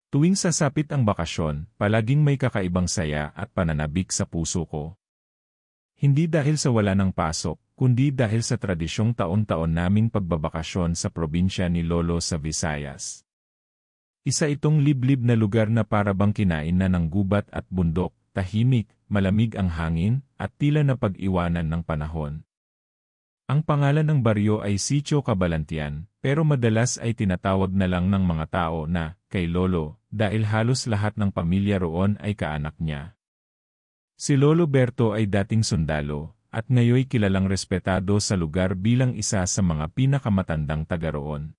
Tuwing sasapit ang bakasyon, palaging may kakaibang saya at pananabik sa puso ko. Hindi dahil sa wala ng pasok, kundi dahil sa tradisyong taon-taon naming pagbabakasyon sa probinsya ni Lolo sa Visayas. Isa itong liblib na lugar na para bang kinain na ng gubat at bundok, tahimik, malamig ang hangin, at tila na pag-iwanan ng panahon. Ang pangalan ng baryo ay Sitio Cabalantian, pero madalas ay tinatawag na lang ng mga tao na, kay Lolo, dahil halos lahat ng pamilya roon ay kaanak niya. Si Lolo Berto ay dating sundalo, at ngayoy kilalang respetado sa lugar bilang isa sa mga pinakamatandang taga roon.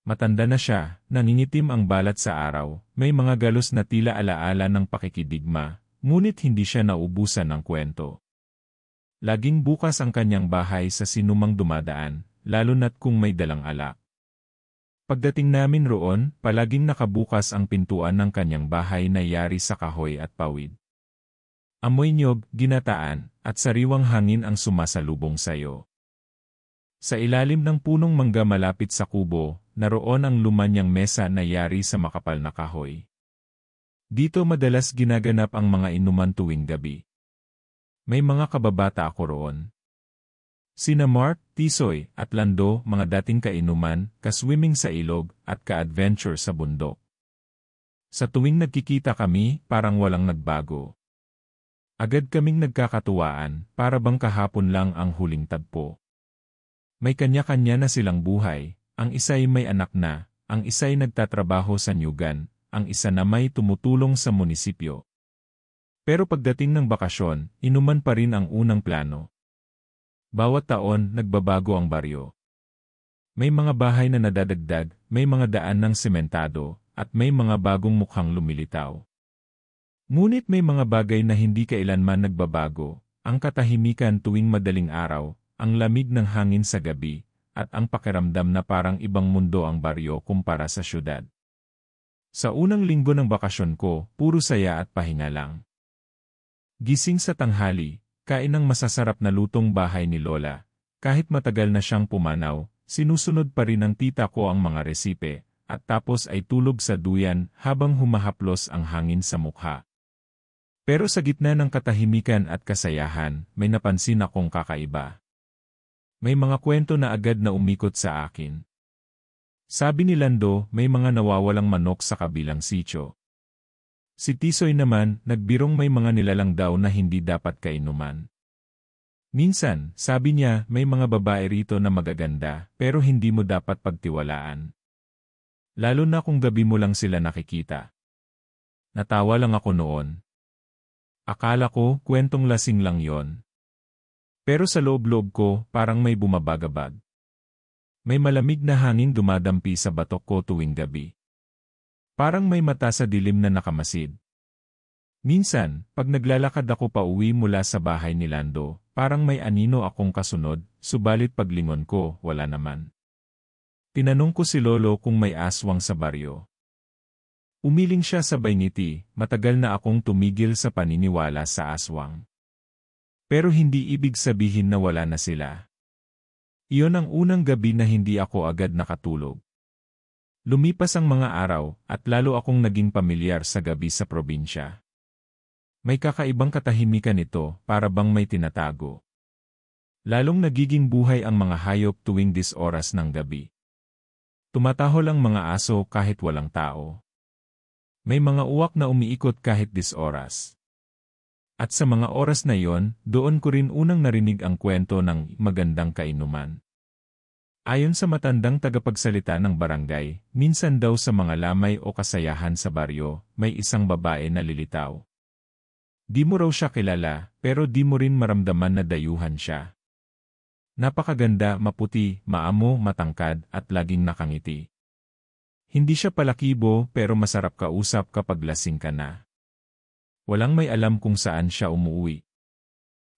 Matanda na siya, nangingitim ang balat sa araw, may mga galos na tila alaala ng pakikidigma, ngunit hindi siya naubusan ng kwento. Laging bukas ang kanyang bahay sa sinumang dumadaan, lalo na't kung may dalang alak. Pagdating namin roon, palaging nakabukas ang pintuan ng kanyang bahay na yari sa kahoy at pawid. Amoy niyog, ginataan, at sariwang hangin ang sumasalubong sayo. Sa ilalim ng punong mangga malapit sa kubo, naroon ang lumanyang mesa na yari sa makapal na kahoy. Dito madalas ginaganap ang mga inuman tuwing gabi. May mga kababata ako roon. Sina Mark, Tisoy, at Lando, mga dating kainuman, kaswimming sa ilog, at ka-adventure sa bundok. Sa tuwing nagkikita kami, parang walang nagbago. Agad kaming nagkakatuwaan, para bang kahapon lang ang huling tagpo. May kanya-kanya na silang buhay, ang isa'y may anak na, ang isa'y nagtatrabaho sa nyugan, ang isa na may tumutulong sa munisipyo. Pero pagdating ng bakasyon, inuman pa rin ang unang plano. Bawat taon, nagbabago ang baryo. May mga bahay na nadadagdag, may mga daan ng sementado, at may mga bagong mukhang lumilitaw. Ngunit may mga bagay na hindi kailanman nagbabago, ang katahimikan tuwing madaling araw, ang lamig ng hangin sa gabi, at ang pakiramdam na parang ibang mundo ang baryo kumpara sa syudad. Sa unang linggo ng bakasyon ko, puro saya at pahinga lang. Gising sa tanghali, kain ng masasarap na lutong bahay ni Lola. Kahit matagal na siyang pumanaw, sinusunod pa rin ng tita ko ang mga resipe, at tapos ay tulog sa duyan habang humahaplos ang hangin sa mukha. Pero sa gitna ng katahimikan at kasayahan, may napansin akong kakaiba. May mga kwento na agad na umikot sa akin. Sabi ni Lando, may mga nawawalang manok sa kabilang sitio. Si Tisoy naman, nagbirong may mga nilalang daw na hindi dapat kainuman. Minsan, sabi niya, may mga babae rito na magaganda, pero hindi mo dapat pagtiwalaan. Lalo na kung gabi mo lang sila nakikita. Natawa lang ako noon. Akala ko, kwentong lasing lang yon. Pero sa loob-loob ko, parang may bumabagabag. May malamig na hangin dumadampi sa batok ko tuwing gabi. Parang may mata sa dilim na nakamasid. Minsan, pag naglalakad ako pa uwi mula sa bahay ni Lando, parang may anino akong kasunod, subalit paglingon ko, wala naman. Tinanong ko si Lolo kung may aswang sa baryo. Umiling siya sabay ngiti, matagal na akong tumigil sa paniniwala sa aswang. Pero hindi ibig sabihin na wala na sila. Iyon ang unang gabi na hindi ako agad nakatulog. Lumipas ang mga araw, at lalo akong naging pamilyar sa gabi sa probinsya. May kakaibang katahimikan ito, para bang may tinatago. Lalong nagiging buhay ang mga hayop tuwing oras ng gabi. Tumatahol ang mga aso kahit walang tao. May mga uwak na umiikot kahit oras. At sa mga oras na iyon, doon ko rin unang narinig ang kwento ng magandang kainuman. Ayon sa matandang tagapagsalita ng barangay, minsan daw sa mga lamay o kasayahan sa baryo, may isang babae na lilitaw. Di mo raw siya kilala, pero di mo rin maramdaman na dayuhan siya. Napakaganda, maputi, maamo, matangkad, at laging nakangiti. Hindi siya palakibo pero masarap kausap kapag lasing ka na. Walang may alam kung saan siya umuwi.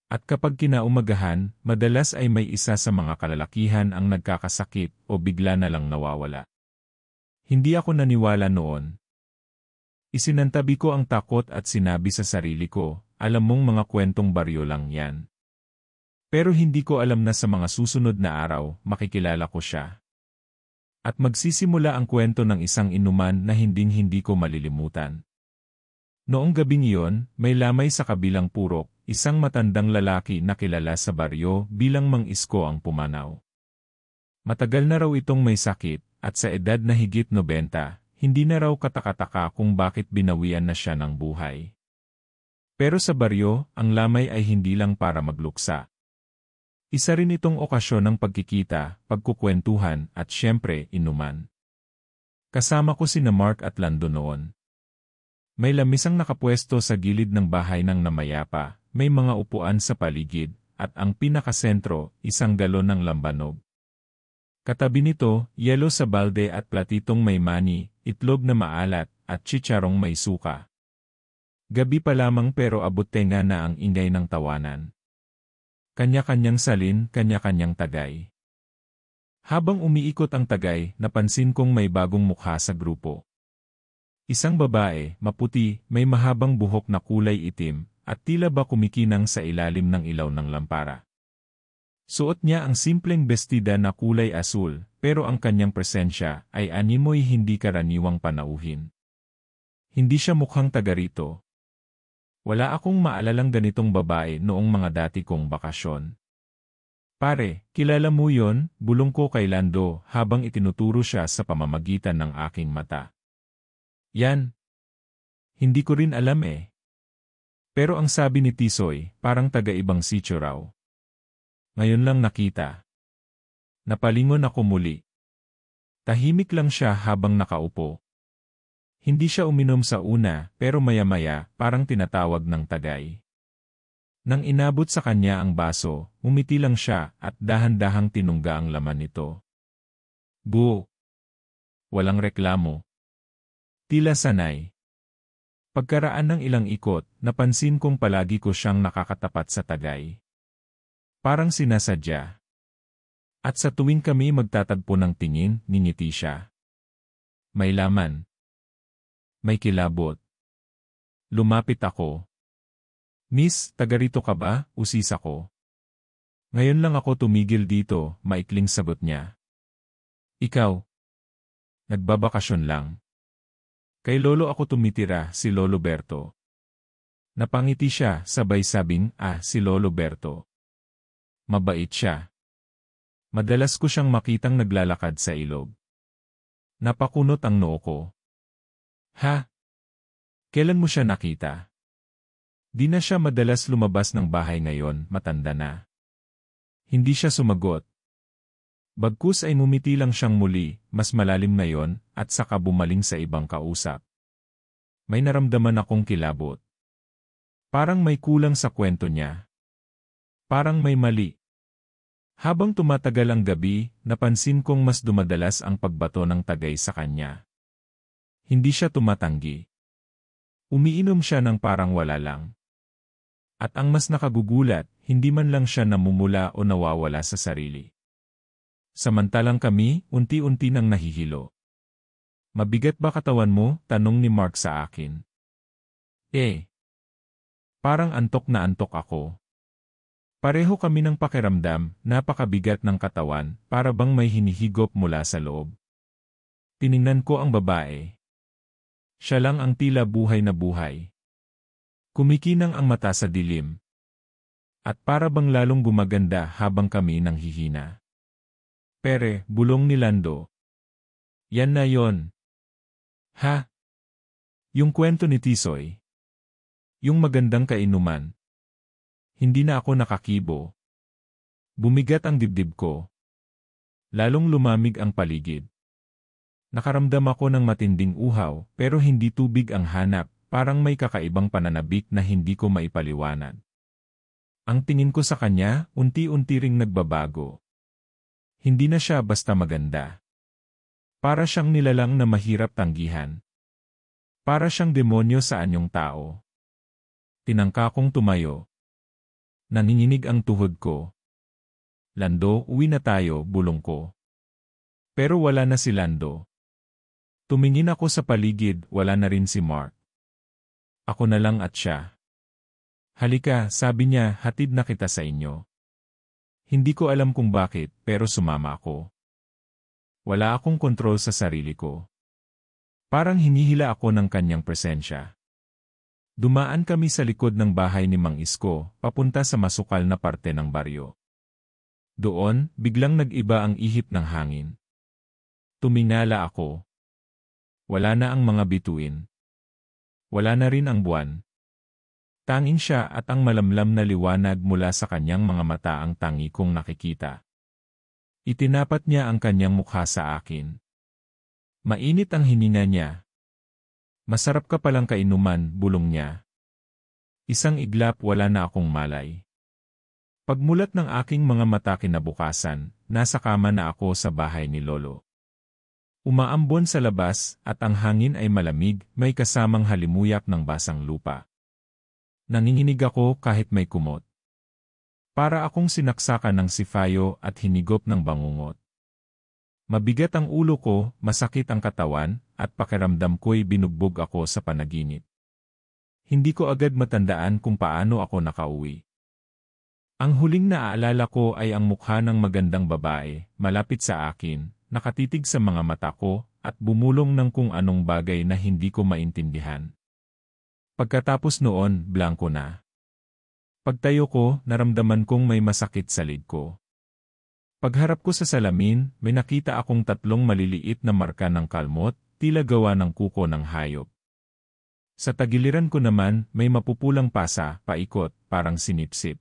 At kapag kinaumagahan, madalas ay may isa sa mga kalalakihan ang nagkakasakit o bigla na lang nawawala. Hindi ako naniwala noon. Isinantabi ko ang takot at sinabi sa sarili ko, alam mong mga kwentong baryo lang yan. Pero hindi ko alam na sa mga susunod na araw, makikilala ko siya. At magsisimula ang kwento ng isang inuman na hinding-hindi ko malilimutan. Noong gabing iyon, may lamay sa kabilang purok, isang matandang lalaki na kilala sa baryo bilang Mang Isko ang pumanaw. Matagal na raw itong may sakit, at sa edad na higit 90, hindi na raw katakataka kung bakit binawian na siya ng buhay. Pero sa baryo, ang lamay ay hindi lang para magluksa. Isa rin itong okasyon ng pagkikita, pagkukwentuhan, at syempre, inuman. Kasama ko sina Mark at Lando noon. May lamisang nakapwesto sa gilid ng bahay ng namayapa, may mga upuan sa paligid, at ang pinakasentro, isang galon ng lambanog. Katabi nito, yelo sa balde at platitong may mani, itlog na maalat, at chicharong may suka. Gabi pa lamang pero abot tenga na ang ingay ng tawanan. Kanya-kanyang salin, kanya-kanyang tagay. Habang umiikot ang tagay, napansin kong may bagong mukha sa grupo. Isang babae, maputi, may mahabang buhok na kulay itim, at tila ba kumikinang sa ilalim ng ilaw ng lampara. Suot niya ang simpleng bestida na kulay asul, pero ang kanyang presensya ay animoy hindi karaniwang panauhin. Hindi siya mukhang taga rito. Wala akong maalalang ganitong babae noong mga dati kong bakasyon. Pare, kilala mo yon? Bulong ko kay Lando habang itinuturo siya sa pamamagitan ng aking mata. Yan. Hindi ko rin alam eh. Pero ang sabi ni Tisoy, parang taga-ibang sityo raw. Ngayon lang nakita. Napalingon ako muli. Tahimik lang siya habang nakaupo. Hindi siya uminom sa una, pero maya-maya, parang tinatawag ng tagay. Nang inabot sa kanya ang baso, umiti lang siya at dahan-dahang tinungga ang laman nito. Buo. Walang reklamo. Tila sanay. Pagkaraan ng ilang ikot, napansin kong palagi ko siyang nakakatapat sa tagay. Parang sinasadya. At sa tuwing kami magtatagpo ng tingin, ningiti siya. May laman. May kilabot. Lumapit ako. Miss, taga rito ka ba? Usis ako. Ngayon lang ako tumigil dito, maikling sagot niya. Ikaw? Nagbabakasyon lang. Kay Lolo ako tumitira, si Lolo Berto. Napangiti siya, sabay sabing, si Lolo Berto. Mabait siya. Madalas ko siyang makitang naglalakad sa ilog. Napakunot ang noo ko. Ha? Kailan mo siya nakita? Di na siya madalas lumabas ng bahay ngayon, matanda na. Hindi siya sumagot. Bagkus ay ngumiti lang siyang muli, mas malalim na yon, at saka bumaling sa ibang kausap. May naramdaman akong kilabot. Parang may kulang sa kwento niya. Parang may mali. Habang tumatagal ang gabi, napansin kong mas dumadalas ang pagbato ng tagay sa kanya. Hindi siya tumatanggi. Umiinom siya ng parang wala lang. At ang mas nakagugulat, hindi man lang siya namumula o nawawala sa sarili. Samantalang kami, unti-unti nang nahihilo. Mabigat ba katawan mo? Tanong ni Mark sa akin. Parang antok na antok ako. Pareho kami ng pakiramdam, napakabigat ng katawan, para bang may hinihigop mula sa loob. Tiningnan ko ang babae. Siya lang ang tila buhay na buhay. Kumikinang ang mata sa dilim. At para bang lalong gumaganda habang kami nanghihina. Pere, bulong ni Lando. Yan na yon. Ha? Yung kwento ni Tisoy. Yung magandang kainuman. Hindi na ako nakakibo. Bumigat ang dibdib ko. Lalong lumamig ang paligid. Nakaramdam ako ng matinding uhaw, pero hindi tubig ang hanap, parang may kakaibang pananabik na hindi ko maipaliwanag. Ang tingin ko sa kanya, unti-unti ring nagbabago. Hindi na siya basta maganda. Para siyang nilalang na mahirap tanggihan. Para siyang demonyo sa anyong tao. Tinangka kong tumayo. Nanginginig ang tuhod ko. Lando, uwi na tayo, bulong ko. Pero wala na si Lando. Tumingin ako sa paligid, wala na rin si Mark. Ako na lang at siya. Halika, sabi niya, hatid na kita sa inyo. Hindi ko alam kung bakit, pero sumama ako. Wala akong kontrol sa sarili ko. Parang hinihila ako ng kanyang presensya. Dumaan kami sa likod ng bahay ni Mang Isko, papunta sa masukal na parte ng baryo. Doon, biglang nag-iba ang ihip ng hangin. Tumingala ako. Wala na ang mga bituin. Wala na rin ang buwan. Tanging siya at ang malamlam na liwanag mula sa kanyang mga mata ang tangi kong nakikita. Itinapat niya ang kanyang mukha sa akin. Mainit ang hininga niya. Masarap ka palang kainuman, bulong niya. Isang iglap, wala na akong malay. Pagmulat ng aking mga mata kinabukasan, nasa kama na ako sa bahay ni Lolo. Umaambon sa labas at ang hangin ay malamig, may kasamang halimuyak ng basang lupa. Nanginginig ako kahit may kumot. Para akong sinaksakan ng sipayo at hinigop ng bangungot. Mabigat ang ulo ko, masakit ang katawan, at pakiramdam ko'y binugbog ako sa panaginip. Hindi ko agad matandaan kung paano ako nakauwi. Ang huling naaalala ko ay ang mukha ng magandang babae, malapit sa akin, nakatitig sa mga mata ko, at bumulong ng kung anong bagay na hindi ko maintindihan. Pagkatapos noon, blanko na. Pagtayo ko, naramdaman kong may masakit sa lid ko. Pagharap ko sa salamin, may nakita akong 3 maliliit na marka ng kalmot, tila gawa ng kuko ng hayop. Sa tagiliran ko naman, may mapupulang pasa, paikot, parang sinipsip.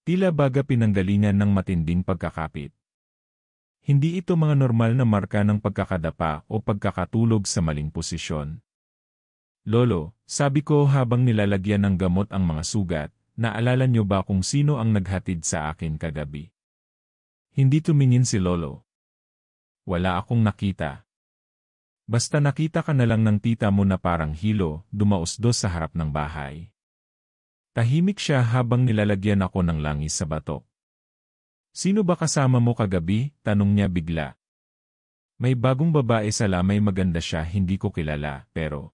Tila baga pinanggalingan ng matinding pagkakapit. Hindi ito mga normal na marka ng pagkakadapa o pagkakatulog sa maling posisyon. Lolo, sabi ko habang nilalagyan ng gamot ang mga sugat, naalala niyo ba kung sino ang naghatid sa akin kagabi? Hindi tumingin si Lolo. Wala akong nakita. Basta nakita ka na lang ng tita mo na parang hilo, dumausdos sa harap ng bahay. Tahimik siya habang nilalagyan ako ng langis sa bato. Sino ba kasama mo kagabi? Tanong niya bigla. May bagong babae sa lamay, maganda siya, hindi ko kilala, pero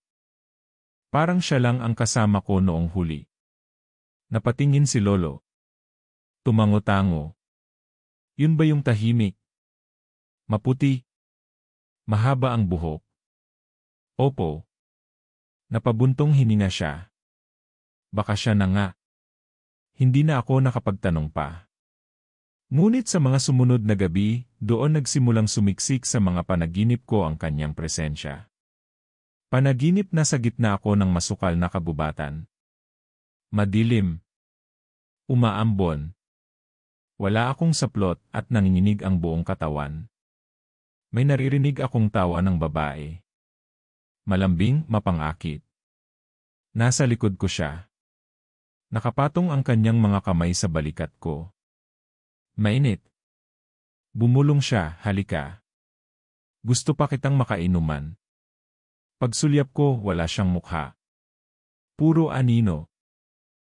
parang siya lang ang kasama ko noong huli. Napatingin si Lolo. Tumango-tango. Yun ba yung tahimik? Maputi. Mahaba ang buhok. Opo. Napabuntong hininga siya. Baka siya na nga. Hindi na ako nakapagtanong pa. Ngunit sa mga sumunod na gabi, doon nagsimulang sumiksik sa mga panaginip ko ang kanyang presensya. Panaginip na sa gitna ako ng masukal na kabubatan. Madilim. Umaambon. Wala akong saplot at nanginginig ang buong katawan. May naririnig akong tawa ng babae. Malambing, mapangakit. Nasa likod ko siya. Nakapatong ang kanyang mga kamay sa balikat ko. Mainit. Bumulong siya, halika. Gusto pa kitang makainuman. Pagsulyap ko, wala siyang mukha. Puro anino.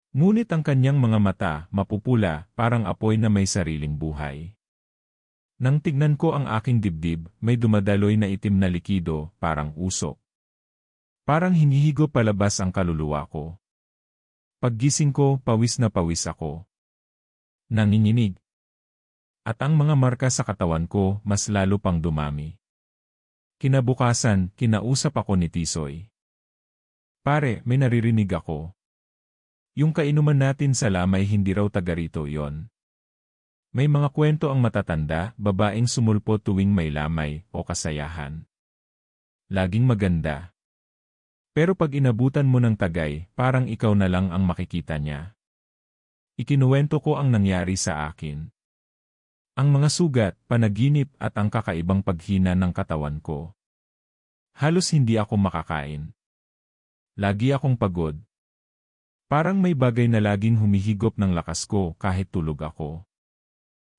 Ngunit ang kanyang mga mata, mapupula, parang apoy na may sariling buhay. Nang tignan ko ang aking dibdib, may dumadaloy na itim na likido, parang usok. Parang hinihigo palabas ang kaluluwa ko. Paggising ko, pawis na pawis ako. Nanginginig. At ang mga marka sa katawan ko, mas lalo pang dumami. Kinabukasan, kinausap ako ni Tisoy. Pare, may naririnig ako. Yung kainuman natin sa lamay, hindi raw taga rito yon. May mga kwento ang matatanda, babaeng sumulpo tuwing may lamay o kasayahan. Laging maganda. Pero pag inabutan mo ng tagay, parang ikaw na lang ang makikita niya. Ikinuwento ko ang nangyari sa akin. Ang mga sugat, panaginip at ang kakaibang paghina ng katawan ko. Halos hindi ako makakain. Lagi akong pagod. Parang may bagay na laging humihigop ng lakas ko kahit tulog ako.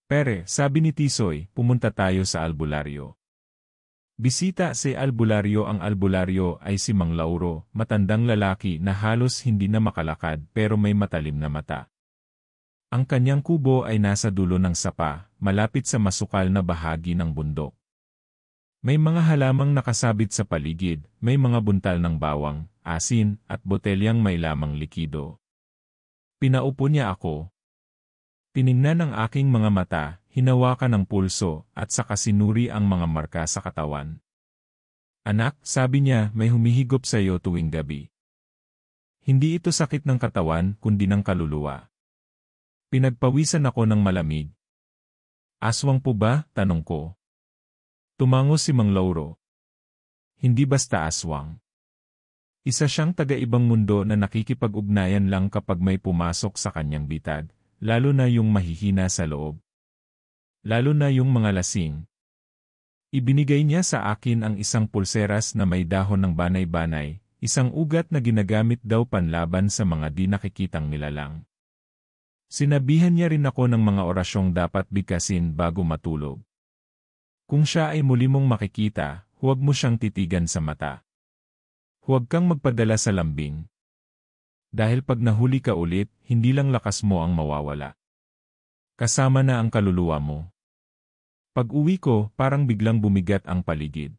Pere, sabi ni Tisoy, pumunta tayo sa albularyo. Bisita si albularyo. Ang albularyo ay si Mang Lauro, matandang lalaki na halos hindi na makalakad pero may matalim na mata. Ang kanyang kubo ay nasa dulo ng sapa, malapit sa masukal na bahagi ng bundok. May mga halamang nakasabit sa paligid, may mga buntal ng bawang, asin, at botelyang may lamang likido. Pinaupo niya ako. Tiningnan ang aking mga mata, hinawakan ang pulso, at saka sinuri ang mga marka sa katawan. Anak, sabi niya, may humihigop sa iyo tuwing gabi. Hindi ito sakit ng katawan, kundi ng kaluluwa. Pinagpawisan ako ng malamig. Aswang po ba? Tanong ko. Tumango si Mang Lauro. Hindi basta aswang. Isa siyang taga-ibang mundo na nakikipag-ugnayan lang kapag may pumasok sa kanyang bitag, lalo na yung mahihina sa loob. Lalo na yung mga lasing. Ibinigay niya sa akin ang isang pulseras na may dahon ng banay-banay, isang ugat na ginagamit daw panlaban sa mga di nakikitang nilalang. Sinabihan niya rin ako ng mga orasyong dapat bigkasin bago matulog. Kung siya ay muli mong makikita, huwag mo siyang titigan sa mata. Huwag kang magpadala sa lambing. Dahil pag nahuli ka ulit, hindi lang lakas mo ang mawawala. Kasama na ang kaluluwa mo. Pag-uwi ko, parang biglang bumigat ang paligid.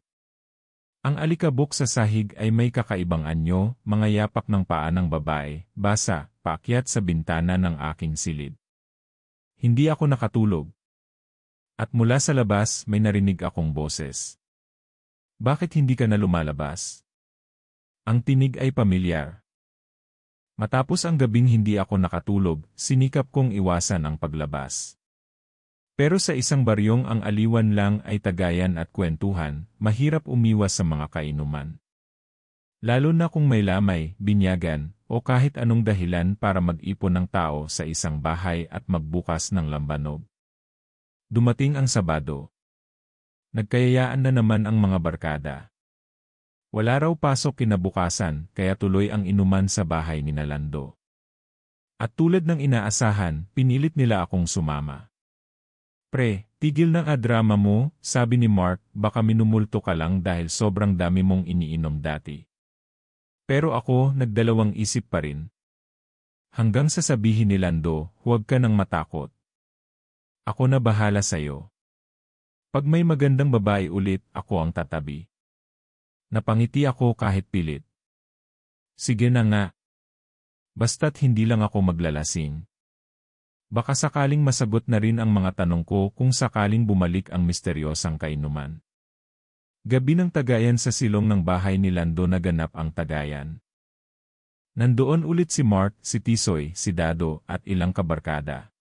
Ang alikabok sa sahig ay may kakaibang anyo, mga yapak ng paa ng babae, basa, paakyat sa bintana ng aking silid. Hindi ako nakatulog. At mula sa labas, may narinig akong boses. Bakit hindi ka na lumalabas? Ang tinig ay pamilyar. Matapos ang gabing hindi ako nakatulog, sinikap kong iwasan ang paglabas. Pero sa isang baryong ang aliwan lang ay tagayan at kwentuhan, mahirap umiwas sa mga kainuman. Lalo na kung may lamay, binyagan, o kahit anong dahilan para mag-ipon ng tao sa isang bahay at magbukas ng lambanog. Dumating ang Sabado. Nagkayayaan na naman ang mga barkada. Wala raw pasok kinabukasan, kaya tuloy ang inuman sa bahay ni Nalando. At tulad ng inaasahan, pinilit nila akong sumama. Pre, tigil ng drama mo, sabi ni Mark, baka minumulto ka lang dahil sobrang dami mong iniinom dati. Pero ako, nagdalawang isip pa rin. Hanggang sasabihin ni Lando, huwag ka nang matakot. Ako na bahala sa'yo. Pag may magandang babae ulit, ako ang tatabi. Napangiti ako kahit pilit. Sige na nga. Basta't hindi lang ako maglalasing. Baka sakaling masagot na rin ang mga tanong ko kung sakaling bumalik ang misteryosang kainuman. Gabi ng tagayan sa silong ng bahay ni Lando naganap ang tagayan. Nandoon ulit si Mark, si Tisoy, si Dado, at ilang kabarkada.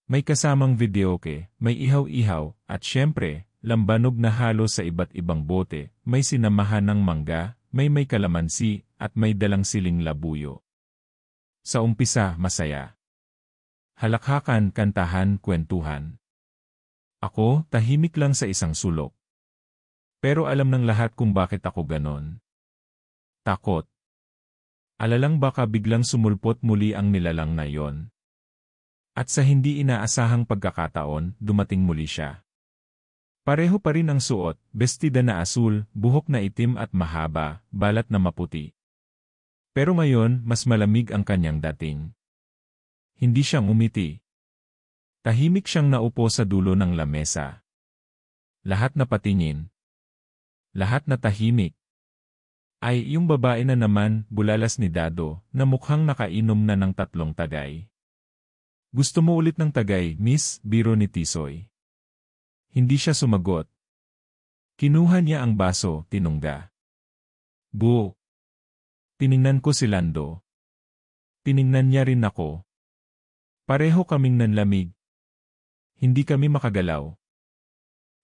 May kasamang videoke, may ihaw-ihaw, at syempre, lambanog na halo sa iba't ibang bote, may sinamahan ng mangga, may kalamansi, at may dalang siling labuyo. Sa umpisa, masaya. Halakhakan, kantahan, kwentuhan. Ako, tahimik lang sa isang sulok. Pero alam ng lahat kung bakit ako ganon. Takot. Alalang baka biglang sumulpot muli ang nilalang na yon. At sa hindi inaasahang pagkakataon, dumating muli siya. Pareho pa rin ang suot, bestida na asul, buhok na itim at mahaba, balat na maputi. Pero ngayon, mas malamig ang kanyang dating. Hindi siyang umiti. Tahimik siyang naupo sa dulo ng lamesa. Lahat na patingin. Lahat na tahimik. Ay, yung babae na naman, bulalas ni Dado, na mukhang nakainom na ng 3 tagay. Gusto mo ulit ng tagay, Miss? Biro ni Tisoy. Hindi siya sumagot. Kinuha niya ang baso, tinungga. Buo. Tiningnan ko si Lando. Tiningnan niya rin ako. Pareho kaming nanlamig. Hindi kami makagalaw.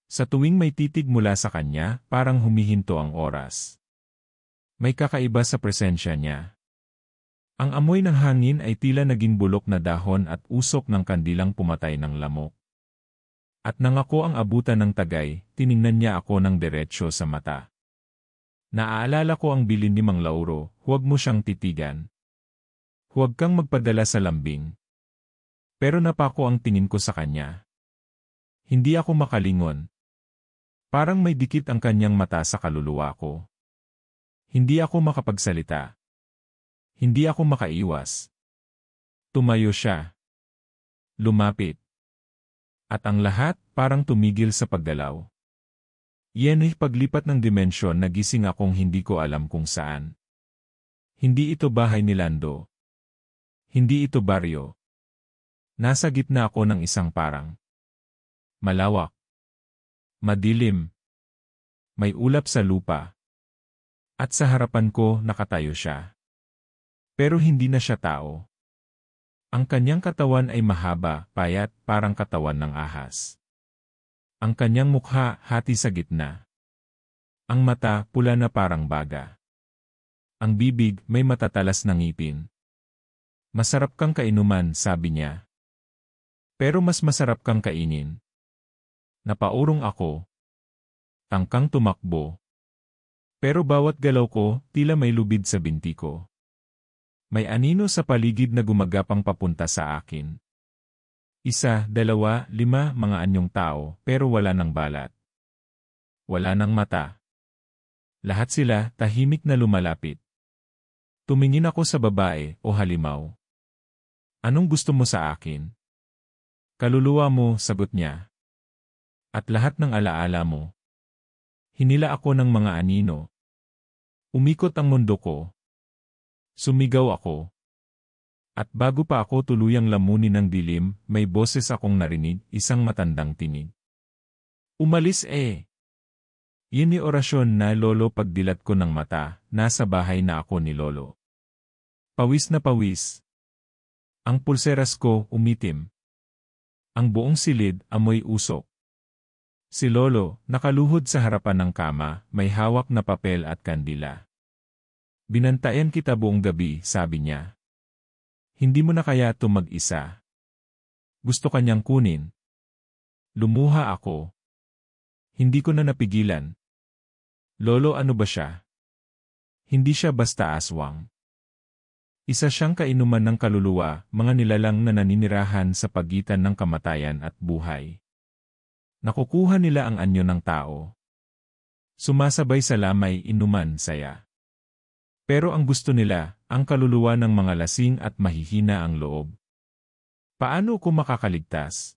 Sa tuwing may titig mula sa kanya, parang humihinto ang oras. May kakaiba sa presensya niya. Ang amoy ng hangin ay tila naging bulok na dahon at usok ng kandilang pumatay ng lamok. At nang ako ang abutan ng tagay, tiningnan niya ako ng diretsyo sa mata. Naaalala ko ang bilin ni Mang Lauro, huwag mo siyang titigan. Huwag kang magpadala sa lambing. Pero napako ang tingin ko sa kanya. Hindi ako makalingon. Parang may dikit ang kanyang mata sa kaluluwa ko. Hindi ako makapagsalita. Hindi ako makaiwas. Tumayo siya. Lumapit. At ang lahat, parang tumigil sa paggalaw. Yan paglipat ng dimensyon nagising akong hindi ko alam kung saan. Hindi ito bahay ni Lando. Hindi ito baryo. Nasa gitna ako ng isang parang Malawak. Madilim. May ulap sa lupa. At sa harapan ko nakatayo siya. Pero hindi na siya tao. Ang kanyang katawan ay mahaba, payat, parang katawan ng ahas. Ang kanyang mukha hati sa gitna. Ang mata pula na parang baga. Ang bibig may matatalas na ngipin. Masarap kang kainuman, sabi niya. Pero mas masarap kang kainin. Napaurong ako. Tangkang tumakbo. Pero bawat galaw ko, tila may lubid sa binti ko. May anino sa paligid na gumagapang papunta sa akin. 1, 2, 5 mga anyong tao, pero wala ng balat. Wala ng mata. Lahat sila tahimik na lumalapit. Tumingin ako sa babae, o halimaw. Anong gusto mo sa akin? Kaluluwa mo, sagot niya. At lahat ng alaala mo. Hinila ako ng mga anino. Umikot ang mundo ko. Sumigaw ako. At bago pa ako tuluyang lamunin ng dilim, may boses akong narinig, isang matandang tinig. Umalis eh! Yun ni orasyon na lolo pagdilat ko ng mata, nasa bahay na ako ni lolo. Pawis na pawis. Ang pulseras ko umitim. Ang buong silid amoy usok. Si lolo, nakaluhod sa harapan ng kama, may hawak na papel at kandila. Binantayan kita buong gabi, sabi niya. Hindi mo na kaya ito mag-isa. Gusto kanyang kunin. Lumuha ako. Hindi ko na napigilan. Lolo, ano ba siya? Hindi siya basta aswang. Isa siyang kainuman ng kaluluwa, mga nilalang na naninirahan sa pagitan ng kamatayan at buhay. Nakukuha nila ang anyo ng tao. Sumasabay sa lamay, inuman, saya. Pero ang gusto nila, ang kaluluwa ng mga lasing at mahihina ang loob. Paano ko makakaligtas?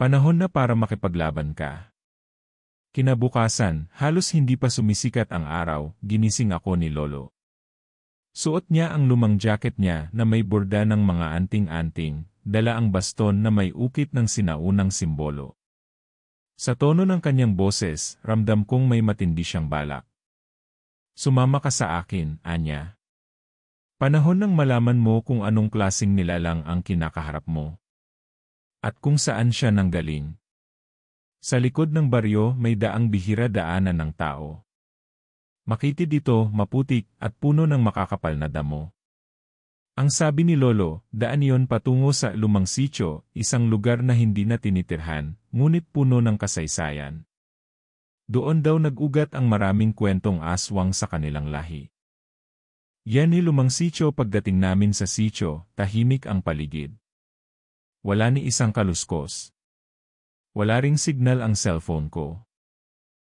Panahon na para makipaglaban ka. Kinabukasan, halos hindi pa sumisikat ang araw, ginising ako ni lolo. Suot niya ang lumang jacket niya na may borda ng mga anting-anting, dala ang baston na may ukit ng sinaunang simbolo. Sa tono ng kanyang boses, ramdam kong may matindi siyang balak. Sumama ka sa akin, Anya. Panahon nang malaman mo kung anong klaseng nilalang ang kinakaharap mo. At kung saan siya nanggaling. Sa likod ng baryo may daang bihira daanan ng tao. Makitid ito, maputik, at puno ng makakapal na damo. Ang sabi ni lolo, daan iyon patungo sa lumang sitio, isang lugar na hindi na tinitirhan, ngunit puno ng kasaysayan. Doon daw nag-ugat ang maraming kwentong aswang sa kanilang lahi. Yan ni lumang sitio. Pagdating namin sa sitio, tahimik ang paligid. Wala ni isang kaluskos. Wala ring signal ang cellphone ko.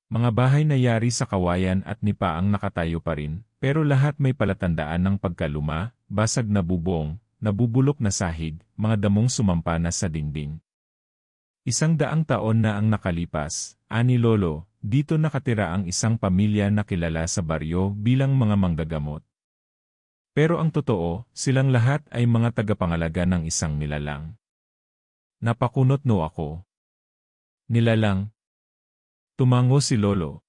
Mga bahay na yari sa kawayan at nipa ang nakatayo pa rin, pero lahat may palatandaan ng pagkaluma, basag na bubong, nabubulok na sahig, mga damong sumampa na sa dingding. 100 taon na ang nakalipas, ani lolo, dito nakatira ang isang pamilya na kilala sa baryo bilang mga manggagamot. Pero ang totoo, silang lahat ay mga tagapangalaga ng isang nilalang. Napakunot no ako. Nilalang. Tumango si lolo.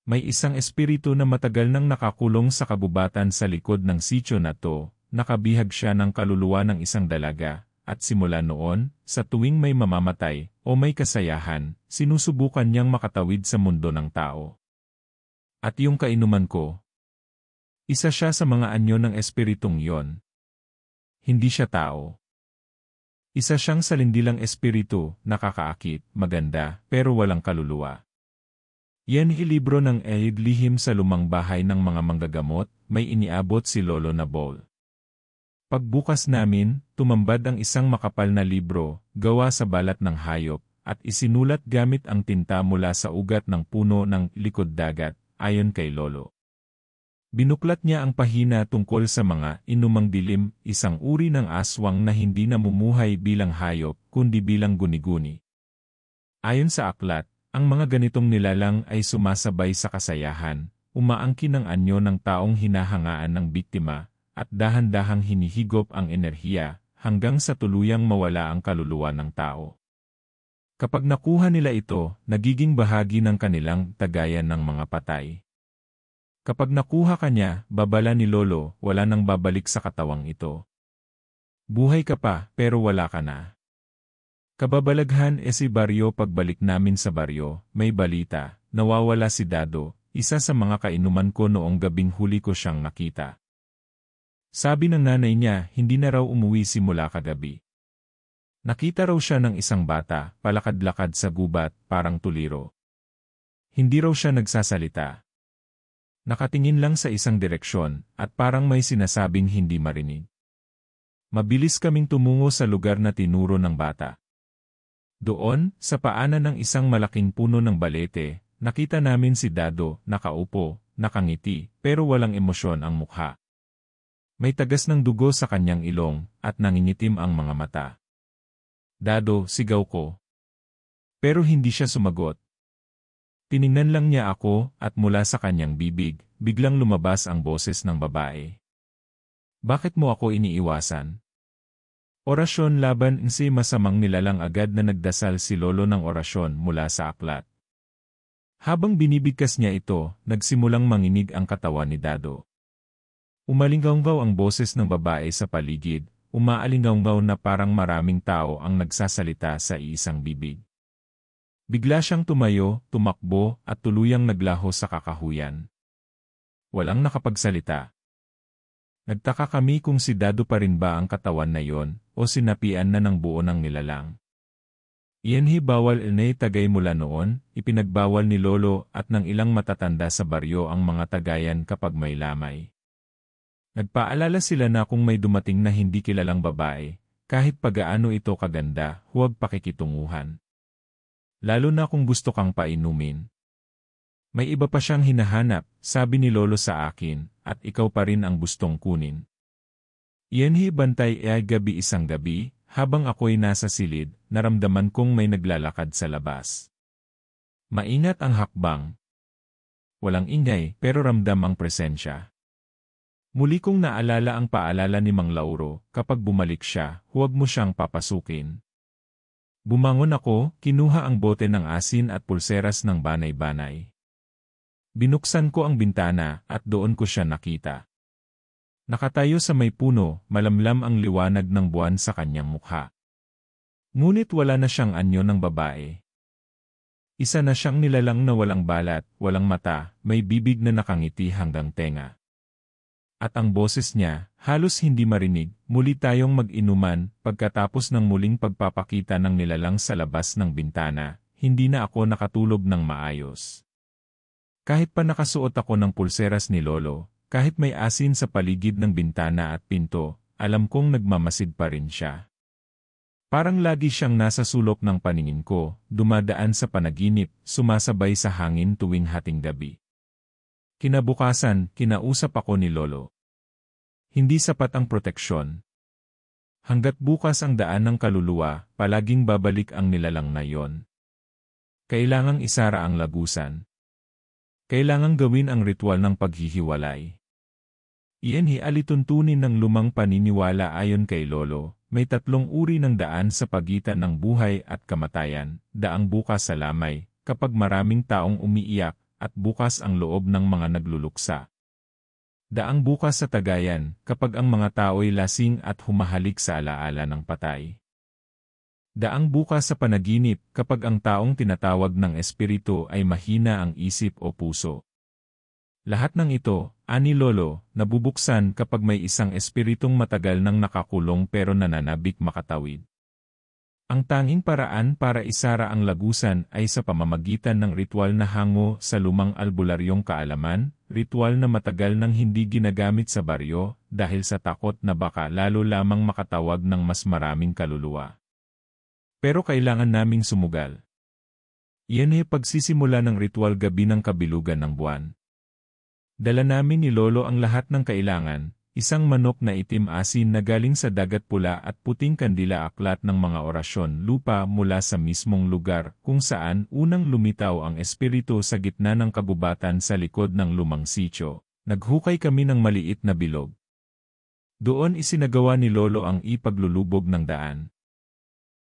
May isang espiritu na matagal nang nakakulong sa kabubatan sa likod ng sitio na to, nakabihag siya ng kaluluwa ng isang dalaga. At simula noon, sa tuwing may mamamatay o may kasayahan, sinusubukan niyang makatawid sa mundo ng tao. At yung kainuman ko, isa siya sa mga anyo ng espiritong yon. Hindi siya tao. Isa siyang salindilang espiritu, nakakaakit, maganda, pero walang kaluluwa. Yan libro ng Eid lihim sa lumang bahay ng mga manggagamot, may iniabot si lolo na bowl. Pagbukas namin, tumambad ang isang makapal na libro, gawa sa balat ng hayop, at isinulat gamit ang tinta mula sa ugat ng puno ng likod dagat, ayon kay lolo. Binuklat niya ang pahina tungkol sa mga inumang dilim, isang uri ng aswang na hindi namumuhay bilang hayop, kundi bilang guni-guni. Ayon sa aklat, ang mga ganitong nilalang ay sumasabay sa kasayahan, umaangkin ng anyo ng taong hinahangaan ng biktima, at dahan-dahang hinihigop ang enerhiya hanggang sa tuluyang mawala ang kaluluwa ng tao. Kapag nakuha nila ito, nagiging bahagi ng kanilang tagayan ng mga patay. Kapag nakuha ka niya, babala ni Lolo, wala nang babalik sa katawang ito. Buhay ka pa, pero wala ka na. Kababalaghan si Baryo. Pagbalik namin sa baryo, may balita, nawawala si Dado, isa sa mga kainuman ko noong gabing huli ko siyang nakita. Sabi ng nanay niya, hindi na raw umuwi simula kagabi. Nakita raw siya ng isang bata, palakad-lakad sa gubat, parang tuliro. Hindi raw siya nagsasalita. Nakatingin lang sa isang direksyon, at parang may sinasabing hindi marinig. Mabilis kaming tumungo sa lugar na tinuro ng bata. Doon, sa paanan ng isang malaking puno ng balete, nakita namin si Dado, nakaupo, nakangiti, pero walang emosyon ang mukha. May tagas ng dugo sa kanyang ilong, at nangingitim ang mga mata. Dado, sigaw ko. Pero hindi siya sumagot. Tiningnan lang niya ako, at mula sa kanyang bibig, biglang lumabas ang boses ng babae. Bakit mo ako iniiwasan? Orasyon laban si masamang nilalang. Agad na nagdasal si Lolo ng orasyon mula sa aklat. Habang binibigkas niya ito, nagsimulang manginig ang katawan ni Dado. Umalinggaw ang boses ng babae sa paligid, umaalinggaw na parang maraming tao ang nagsasalita sa iisang bibig. Bigla siyang tumayo, tumakbo, at tuluyang naglaho sa kakahuyan. Walang nakapagsalita. Nagtaka kami kung si Dado pa rin ba ang katawan na yon, o sinapian na ng buo ng nilalang. Iyanhi bawal tagay mula noon, ipinagbawal ni Lolo at ng ilang matatanda sa baryo ang mga tagayan kapag may lamay. Nagpaalala sila na kung may dumating na hindi kilalang babae, kahit pagaano ito kaganda, huwag pakikitunguhan. Lalo na kung gusto kang painumin. May iba pa siyang hinahanap, sabi ni Lolo sa akin, at ikaw pa rin ang gustong kunin. Iyanhi bantay gabi isang gabi, habang ako'y nasa silid, naramdaman kong may naglalakad sa labas. Maingat ang hakbang. Walang ingay, pero ramdam ang presensya. Muli kong naalala ang paalala ni Mang Lauro, kapag bumalik siya, huwag mo siyang papasukin. Bumangon ako, kinuha ang bote ng asin at pulseras ng banay-banay. Binuksan ko ang bintana at doon ko siya nakita. Nakatayo sa may puno, malamlam ang liwanag ng buwan sa kanyang mukha. Ngunit wala na siyang anyo ng babae. Isa na siyang nilalang na walang balat, walang mata, may bibig na nakangiti hanggang tenga. At ang boses niya, halos hindi marinig, muli tayong mag-inuman. Pagkatapos ng muling pagpapakita ng nilalang sa labas ng bintana, hindi na ako nakatulog ng maayos. Kahit pa nakasuot ako ng pulseras ni Lolo, kahit may asin sa paligid ng bintana at pinto, alam kong nagmamasid pa rin siya. Parang lagi siyang nasa sulok ng paningin ko, dumadaan sa panaginip, sumasabay sa hangin tuwing hating gabi. Kinabukasan, kinausap ako ni Lolo. Hindi sapat ang proteksyon. Hanggat bukas ang daan ng kaluluwa, palaging babalik ang nilalang na yon. Kailangang isara ang lagusan. Kailangang gawin ang ritual ng paghihiwalay. Iyan alituntunin ng lumang paniniwala ayon kay Lolo, may 3 uri ng daan sa pagitan ng buhay at kamatayan, daang bukas sa lamay, kapag maraming taong umiiyak, at bukas ang loob ng mga nagluluksa. Daang bukas sa tagayan, kapag ang mga tao'y lasing at humahalik sa alaala ng patay. Daang bukas sa panaginip, kapag ang taong tinatawag ng espiritu ay mahina ang isip o puso. Lahat ng ito, ani Lolo, nabubuksan kapag may isang espiritong matagal nang nakakulong pero nananabik makatawid. Ang tanging paraan para isara ang lagusan ay sa pamamagitan ng ritual na hango sa lumang albularyong kaalaman, ritual na matagal nang hindi ginagamit sa baryo dahil sa takot na baka lalo lamang makatawag ng mas maraming kaluluwa. Pero kailangan naming sumugal. Iyan ay pagsisimula ng ritual gabi ng kabilugan ng buwan. Dala namin ni Lolo ang lahat ng kailangan. Isang manok na itim asin na galing sa dagat pula at puting kandila aklat ng mga orasyon lupa mula sa mismong lugar kung saan unang lumitaw ang espiritu sa gitna ng kagubatan sa likod ng lumang sitio. Naghukay kami ng maliit na bilog. Doon isinagawa ni Lolo ang ipaglulubog ng daan.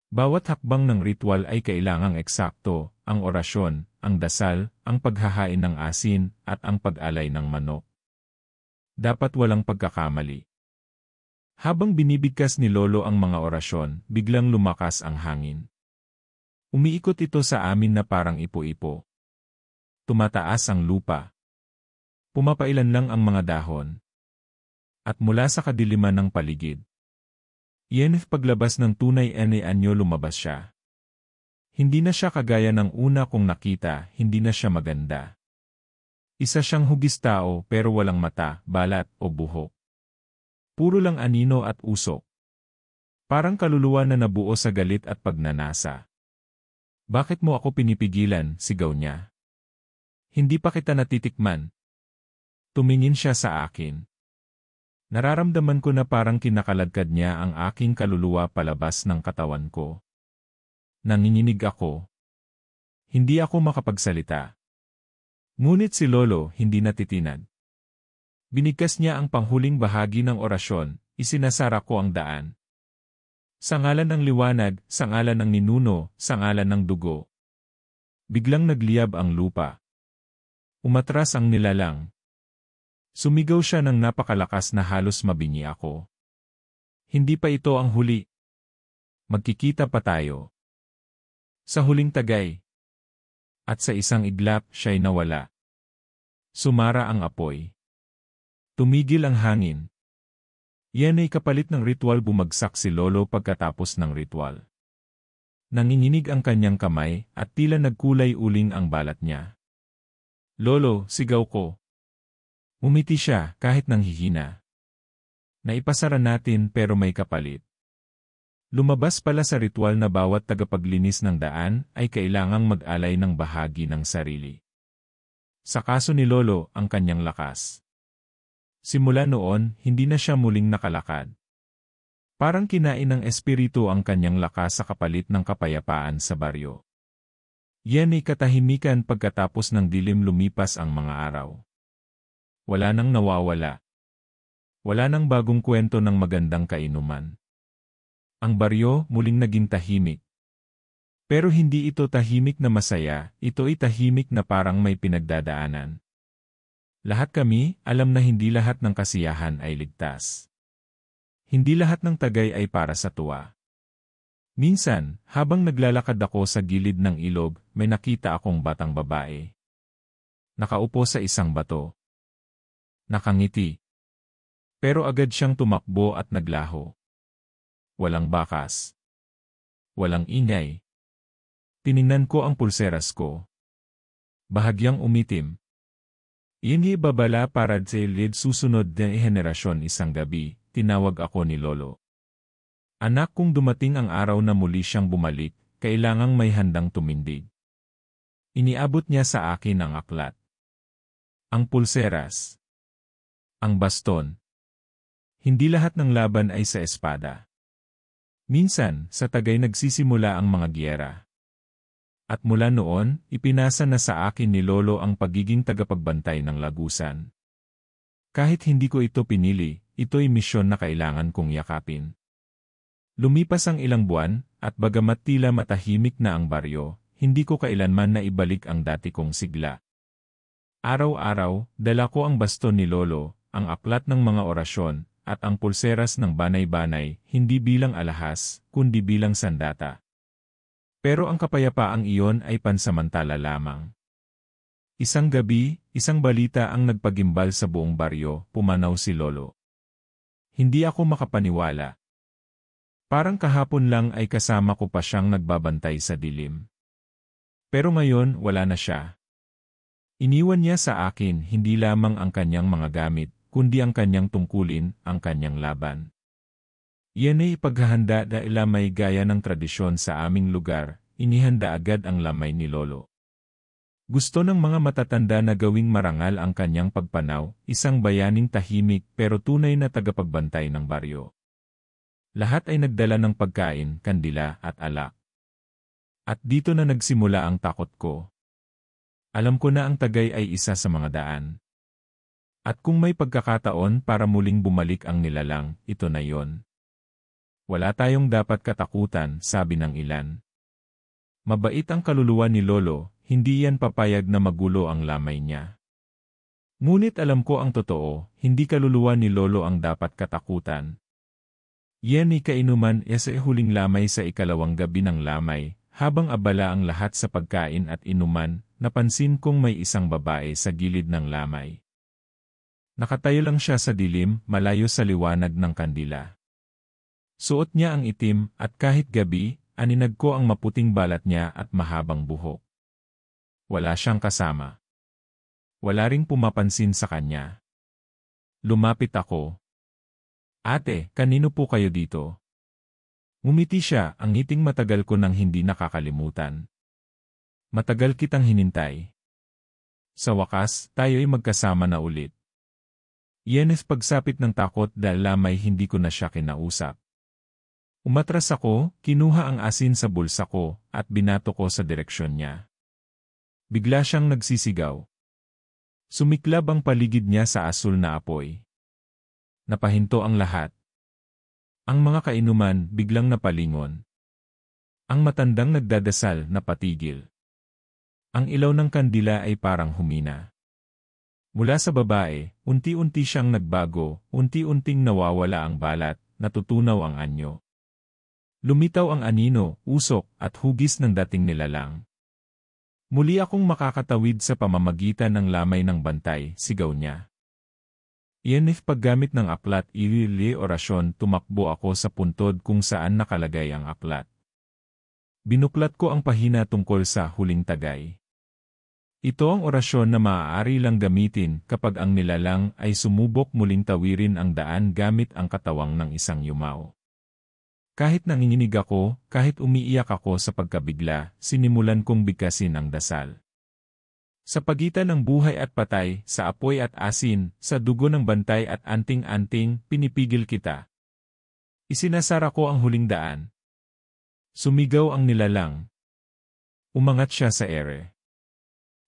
Bawat hakbang ng ritual ay kailangang eksakto, ang orasyon, ang dasal, ang paghahain ng asin, at ang pag-alay ng manok. Dapat walang pagkakamali. Habang binibigkas ni Lolo ang mga orasyon, biglang lumakas ang hangin. Umiikot ito sa amin na parang ipo-ipo. Tumataas ang lupa. Pumapailan lang ang mga dahon. At mula sa kadiliman ng paligid, Yenef paglabas ng tunay anyo lumabas siya. Hindi na siya kagaya ng una kong nakita, hindi na siya maganda. Isa siyang hugis tao pero walang mata, balat o buhok. Puro lang anino at usok. Parang kaluluwa na nabuo sa galit at pagnanasa. Bakit mo ako pinipigilan, sigaw niya. Hindi pa kita natitikman. Tumingin siya sa akin. Nararamdaman ko na parang kinakaladkad niya ang aking kaluluwa palabas ng katawan ko. Nanginginig ako. Hindi ako makapagsalita. Ngunit si Lolo hindi natitinag. Binigkas niya ang panghuling bahagi ng orasyon, isinasara ko ang daan. Sa ngalan ng liwanag, sa ngalan ng ninuno, sa ngalan ng dugo. Biglang nagliyab ang lupa. Umatras ang nilalang. Sumigaw siya ng napakalakas na halos mabingi ako. Hindi pa ito ang huli. Magkikita pa tayo. Sa huling tagay. At sa isang iglap, siya'y nawala. Sumara ang apoy. Tumigil ang hangin. Yan ay kapalit ng ritual, bumagsak si Lolo pagkatapos ng ritual. Nanginginig ang kanyang kamay at tila nagkulay uling ang balat niya. Lolo, sigaw ko. Umiti siya kahit nanghihina. Naipasara natin pero may kapalit. Lumabas pala sa ritual na bawat tagapaglinis ng daan ay kailangang mag-alay ng bahagi ng sarili. Sa kaso ni Lolo ang kanyang lakas. Simula noon, hindi na siya muling nakalakad. Parang kinain ng espiritu ang kanyang lakas sa kapalit ng kapayapaan sa baryo. Yan ay katahimikan pagkatapos ng dilim lumipas ang mga araw. Wala nang nawawala. Wala nang bagong kwento ng magandang kainuman. Ang baryo muling naging tahimik. Pero hindi ito tahimik na masaya, ito ay tahimik na parang may pinagdadaanan. Lahat kami, alam na hindi lahat ng kasiyahan ay ligtas. Hindi lahat ng tagay ay para sa tuwa. Minsan, habang naglalakad ako sa gilid ng ilog, may nakita akong batang babae. Nakaupo sa isang bato. Nakangiti. Pero agad siyang tumakbo at naglaho. Walang bakas. Walang ingay. Tiningnan ko ang pulseras ko. Bahagyang umitim. Ini babala para sa lid susunod na henerasyon. Isang gabi, tinawag ako ni Lolo. Anak, kung dumating ang araw na muli siyang bumalik, kailangang may handang tumindig. Iniabot niya sa akin ang aklat. Ang pulseras. Ang baston. Hindi lahat ng laban ay sa espada. Minsan, sa tagay nagsisimula ang mga giyera. At mula noon, ipinasa na sa akin ni Lolo ang pagiging tagapagbantay ng lagusan. Kahit hindi ko ito pinili, ito'y misyon na kailangan kong yakapin. Lumipas ang ilang buwan, at bagamat tila matahimik na ang baryo, hindi ko kailanman naibalik ang dati kong sigla. Araw-araw, dala ko ang baston ni Lolo, ang aklat ng mga orasyon, at ang pulseras ng banay-banay, hindi bilang alahas, kundi bilang sandata. Pero ang kapayapaang iyon ay pansamantala lamang. Isang gabi, isang balita ang nagpagimbal sa buong baryo, pumanaw si Lolo. Hindi ako makapaniwala. Parang kahapon lang ay kasama ko pa siyang nagbabantay sa dilim. Pero ngayon, wala na siya. Iniwan niya sa akin hindi lamang ang kanyang mga gamit, kundi ang kanyang tungkulin, ang kanyang laban. Yan ay paghahanda dahil may gaya ng tradisyon sa aming lugar, inihanda agad ang lamay ni Lolo. Gusto ng mga matatanda na gawing marangal ang kanyang pagpanaw, isang bayaning tahimik pero tunay na tagapagbantay ng baryo. Lahat ay nagdala ng pagkain, kandila at alak. At dito na nagsimula ang takot ko. Alam ko na ang tagay ay isa sa mga daan. At kung may pagkakataon para muling bumalik ang nilalang, ito na yon. Wala tayong dapat katakutan, sabi ng ilan. Mabait ang kaluluwa ni Lolo, hindi yan papayag na magulo ang lamay niya. Ngunit alam ko ang totoo, hindi kaluluwa ni Lolo ang dapat katakutan. Yan ay kainuman sa huling lamay sa ikalawang gabi ng lamay, habang abala ang lahat sa pagkain at inuman, napansin kong may isang babae sa gilid ng lamay. Nakatayo lang siya sa dilim, malayo sa liwanag ng kandila. Suot niya ang itim, at kahit gabi, aninag ko ang maputing balat niya at mahabang buhok. Wala siyang kasama. Wala ring pumapansin sa kanya. Lumapit ako. Ate, kanino po kayo dito? Ngumiti siya, ang ngiting matagal ko nang hindi nakakalimutan. Matagal kitang hinintay. Sa wakas, tayo'y magkasama na ulit. Yenes pagsapit ng takot dahil lamay hindi ko na siya kinausap. Umatras ako, kinuha ang asin sa bulsa ko, at binato ko sa direksyon niya. Bigla siyang nagsisigaw. Sumiklab ang paligid niya sa asul na apoy. Napahinto ang lahat. Ang mga kainuman biglang napalingon. Ang matandang nagdadasal napatigil. Ang ilaw ng kandila ay parang humina. Mula sa babae, unti-unti siyang nagbago, unti-unting nawawala ang balat, natutunaw ang anyo. Lumitaw ang anino, usok, at hugis ng dating nilalang. Muli akong makakatawid sa pamamagitan ng lamay ng bantay, sigaw niya. Iyanif paggamit ng aklat ilili orasyon tumakbo ako sa puntod kung saan nakalagay ang aklat. Binuklat ko ang pahina tungkol sa huling tagay. Ito ang orasyon na maaari lang gamitin kapag ang nilalang ay sumubok muling tawirin ang daan gamit ang katawang ng isang yumao. Kahit nanginginig ako, kahit umiiyak ako sa pagkabigla, sinimulan kong bigkasin ang dasal. Sa pagitan ng buhay at patay, sa apoy at asin, sa dugo ng bantay at anting-anting, pinipigil kita. Isinasara ko ang huling daan. Sumigaw ang nilalang. Umangat siya sa ere.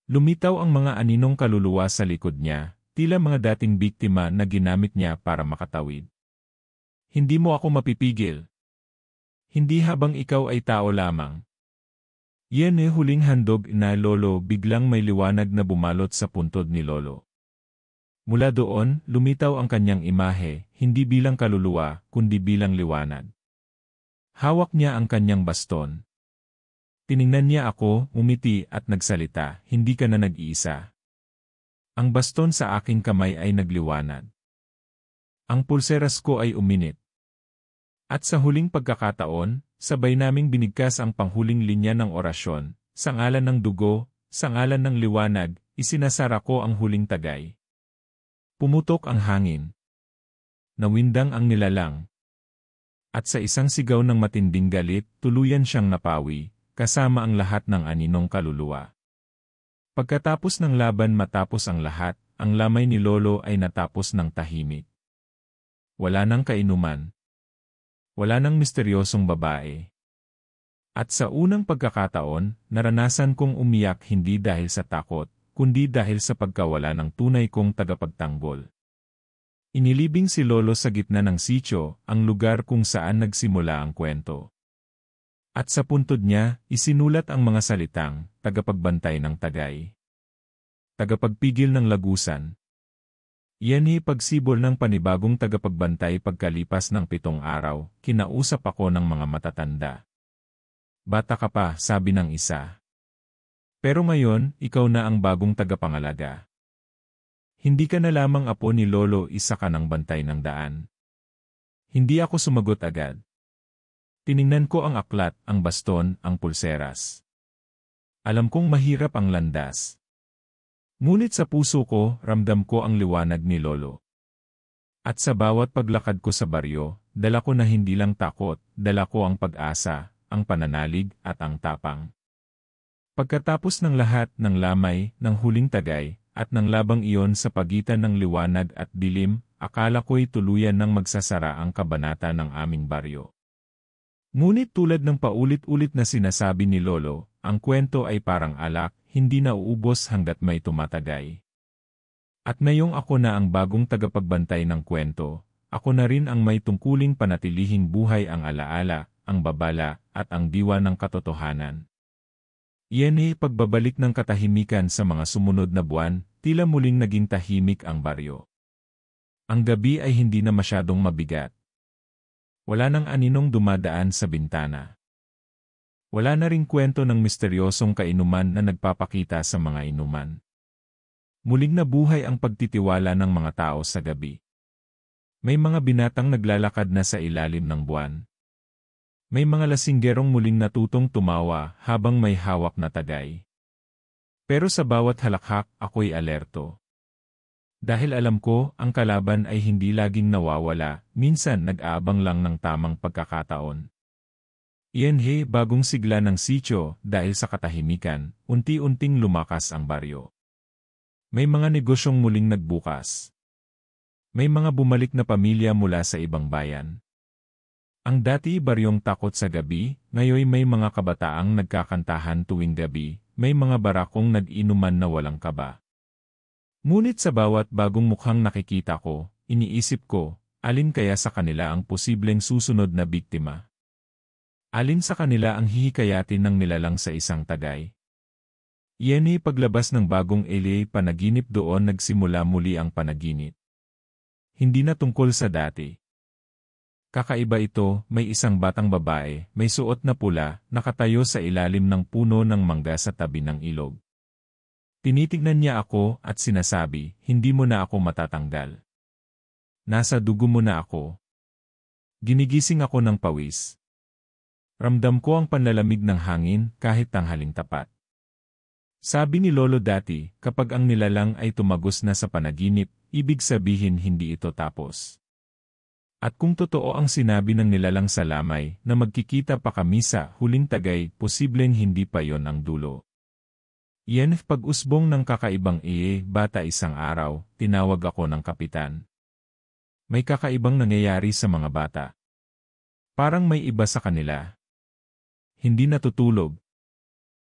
Lumitaw ang mga aninong kaluluwa sa likod niya, tila mga dating biktima na ginamit niya para makatawid. Hindi mo ako mapipigil. Hindi habang ikaw ay tao lamang. Yan huling handog na Lolo biglang may liwanag na bumalot sa puntod ni Lolo. Mula doon, lumitaw ang kanyang imahe, hindi bilang kaluluwa, kundi bilang liwanag. Hawak niya ang kanyang baston. Tiningnan niya ako, umiti at nagsalita, hindi ka na nag-iisa. Ang baston sa aking kamay ay nagliwanag. Ang pulseras ko ay uminit. At sa huling pagkakataon, sabay naming binigkas ang panghuling linya ng orasyon, sa ngalan ng dugo, sa ngalan ng liwanag, isinasara ko ang huling tagay. Pumutok ang hangin. Nawindang ang nilalang. At sa isang sigaw ng matinding galit, tuluyan siyang napawi, kasama ang lahat ng aninong kaluluwa. Pagkatapos ng laban matapos ang lahat, ang lamay ni Lolo ay natapos ng tahimik. Wala nang kainuman. Wala nang misteryosong babae. At sa unang pagkakataon, naranasan kong umiyak hindi dahil sa takot, kundi dahil sa pagkawala ng tunay kong tagapagtanggol. Inilibing si Lolo sa gitna ng sitio, ang lugar kung saan nagsimula ang kwento. At sa puntod niya, isinulat ang mga salitang, tagapagbantay ng tagay. Tagapagpigil ng lagusan. Iyan pagsibol ng panibagong tagapagbantay pagkalipas ng 7 araw, kinausap ako ng mga matatanda. Bata ka pa, sabi ng isa. Pero ngayon, ikaw na ang bagong tagapangalaga. Hindi ka na lamang apo ni Lolo, isa ka ng bantay ng daan. Hindi ako sumagot agad. Tiningnan ko ang aklat, ang baston, ang pulseras. Alam kong mahirap ang landas. Ngunit sa puso ko, ramdam ko ang liwanag ni Lolo. At sa bawat paglakad ko sa baryo, dala ko na hindi lang takot, dala ko ang pag-asa, ang pananalig, at ang tapang. Pagkatapos ng lahat ng lamay, ng huling tagay, at ng labang iyon sa pagitan ng liwanag at dilim, akala ko'y tuluyan ng magsasara ang kabanata ng aming baryo. Ngunit tulad ng paulit-ulit na sinasabi ni Lolo, ang kwento ay parang alak, hindi na uubos hanggat may tumatagay. At ngayong ako na ang bagong tagapagbantay ng kwento, ako na rin ang may tungkuling panatilihing buhay ang alaala, ang babala, at ang diwa ng katotohanan. Iyan ay pagbabalik ng katahimikan sa mga sumunod na buwan, tila muling naging tahimik ang baryo. Ang gabi ay hindi na masyadong mabigat. Wala nang aninong dumadaan sa bintana. Wala na ring kwento ng misteryosong kainuman na nagpapakita sa mga inuman. Muling nabuhay ang pagtitiwala ng mga tao sa gabi. May mga binatang naglalakad na sa ilalim ng buwan. May mga lasinggerong muling natutong tumawa habang may hawak na tagay. Pero sa bawat halakhak, ako'y alerto. Dahil alam ko, ang kalaban ay hindi laging nawawala, minsan nag-aabang lang ng tamang pagkakataon. Iyan bagong sigla ng sityo dahil sa katahimikan, unti-unting lumakas ang baryo. May mga negosyong muling nagbukas. May mga bumalik na pamilya mula sa ibang bayan. Ang dati baryong takot sa gabi, ngayon may mga kabataang nagkakantahan tuwing gabi, may mga barakong nag-inuman na walang kaba. Ngunit sa bawat bagong mukhang nakikita ko, iniisip ko, alin kaya sa kanila ang posibleng susunod na biktima? Alin sa kanila ang hihikayatin ng nilalang sa isang tagay? Iyan paglabas ng bagong LA panaginip doon nagsimula muli ang panaginip. Hindi na tungkol sa dati. Kakaiba ito, may isang batang babae, may suot na pula, nakatayo sa ilalim ng puno ng mangga sa tabi ng ilog. Tinitignan niya ako at sinasabi, hindi mo na ako matatanggal. Nasa dugo mo na ako. Ginigising ako ng pawis. Ramdam ko ang panlalamig ng hangin kahit tanghaling tapat. Sabi ni Lolo dati, kapag ang nilalang ay tumagos na sa panaginip, ibig sabihin hindi ito tapos. At kung totoo ang sinabi ng nilalang sa lamay na magkikita pa kami sa huling tagay, posibleng hindi pa yon ang dulo. Iyan pag-usbong ng kakaibang bata isang araw, tinawag ako ng kapitan. May kakaibang nangyayari sa mga bata. Parang may iba sa kanila. Hindi natutulog.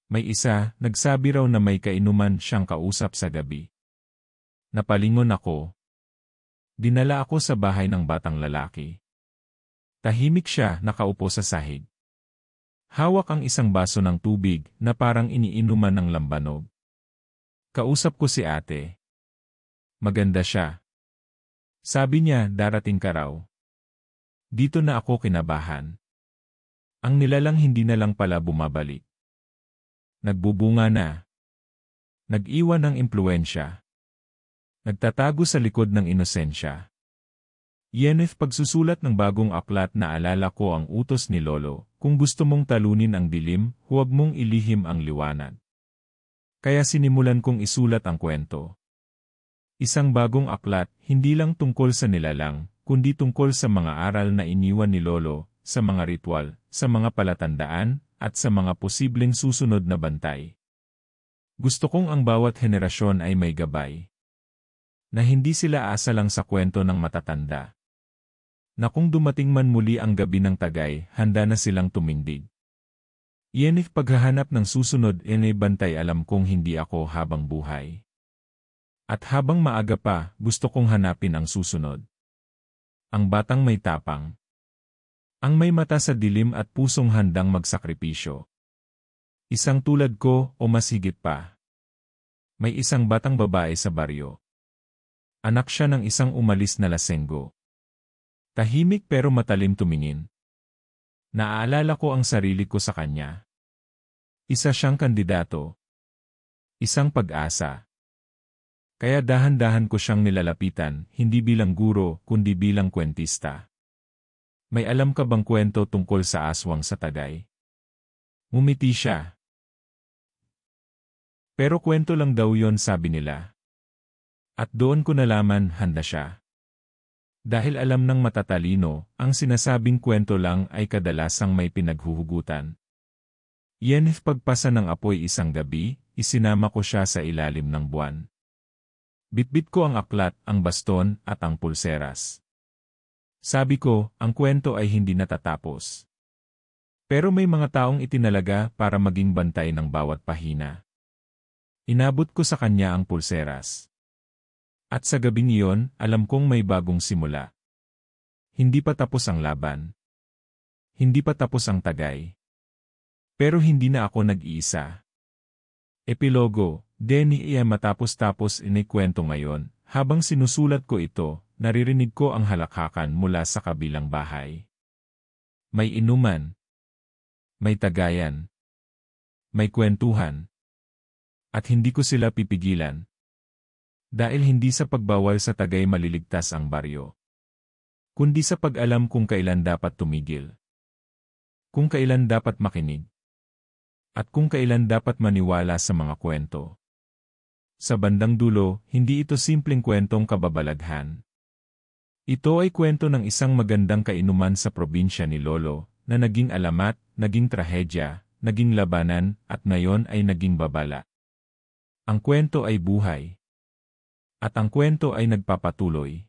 May isa, nagsabi raw na may kainuman siyang kausap sa gabi. Napalingon ako. Dinala ako sa bahay ng batang lalaki. Tahimik siya, nakaupo sa sahig. Hawak ang isang baso ng tubig na parang iniinuman ng lambanog. Kausap ko si ate. Maganda siya. Sabi niya, darating ka raw. Dito na ako kinabahan. Ang nilalang hindi na lang pala bumabalik. Nagbubunga na. Nag-iwan ng impluensya. Nagtatago sa likod ng inosensya. Iyan pagsusulat ng bagong aklat na alala ko ang utos ni Lolo, kung gusto mong talunin ang dilim, huwag mong ilihim ang liwanag. Kaya sinimulan kong isulat ang kwento. Isang bagong aklat, hindi lang tungkol sa nilalang, kundi tungkol sa mga aral na iniwan ni Lolo, sa mga ritual, sa mga palatandaan, at sa mga posibleng susunod na bantay. Gusto kong ang bawat henerasyon ay may gabay. Na hindi sila asa lang sa kwento ng matatanda. Na kung dumating man muli ang gabi ng tagay, handa na silang tumindig. Iyan paghahanap ng susunod bantay alam kong hindi ako habang buhay. At habang maaga pa, gusto kong hanapin ang susunod. Ang batang may tapang. Ang may mata sa dilim at pusong handang magsakripisyo. Isang tulad ko o mas higit pa. May isang batang babae sa baryo. Anak siya ng isang umalis na lasenggo. Tahimik pero matalim tumingin. Naaalala ko ang sarili ko sa kanya. Isa siyang kandidato. Isang pag-asa. Kaya dahan-dahan ko siyang nilalapitan, hindi bilang guro, kundi bilang kwentista. May alam ka bang kwento tungkol sa aswang sa tagay? Ngumiti siya. Pero kwento lang daw yon, sabi nila. At doon ko nalaman handa siya. Dahil alam ng matatalino, ang sinasabing kwento lang ay kadalasang may pinaghuhugutan. Iyan pagpasa ng apoy isang gabi, isinama ko siya sa ilalim ng buwan. Bitbit ko ang aklat, ang baston, at ang pulseras. Sabi ko, ang kwento ay hindi natatapos. Pero may mga taong itinalaga para maging bantay ng bawat pahina. Inabot ko sa kanya ang pulseras. At sa gabing iyon, alam kong may bagong simula. Hindi pa tapos ang laban. Hindi pa tapos ang tagay. Pero hindi na ako nag-iisa. Epilogo, Denny matapos-tapos inikwento ngayon, habang sinusulat ko ito, naririnig ko ang halakhakan mula sa kabilang bahay. May inuman. May tagayan. May kwentuhan. At hindi ko sila pipigilan. Dahil hindi sa pagbawal sa tagay maliligtas ang baryo. Kundi sa pag-alam kung kailan dapat tumigil. Kung kailan dapat makinig. At kung kailan dapat maniwala sa mga kwento. Sa bandang dulo, hindi ito simpleng kwentong kababalaghan. Ito ay kwento ng isang magandang kainuman sa probinsya ni Lolo, na naging alamat, naging trahedya, naging labanan, at ngayon ay naging babala. Ang kwento ay buhay. At ang kwento ay nagpapatuloy.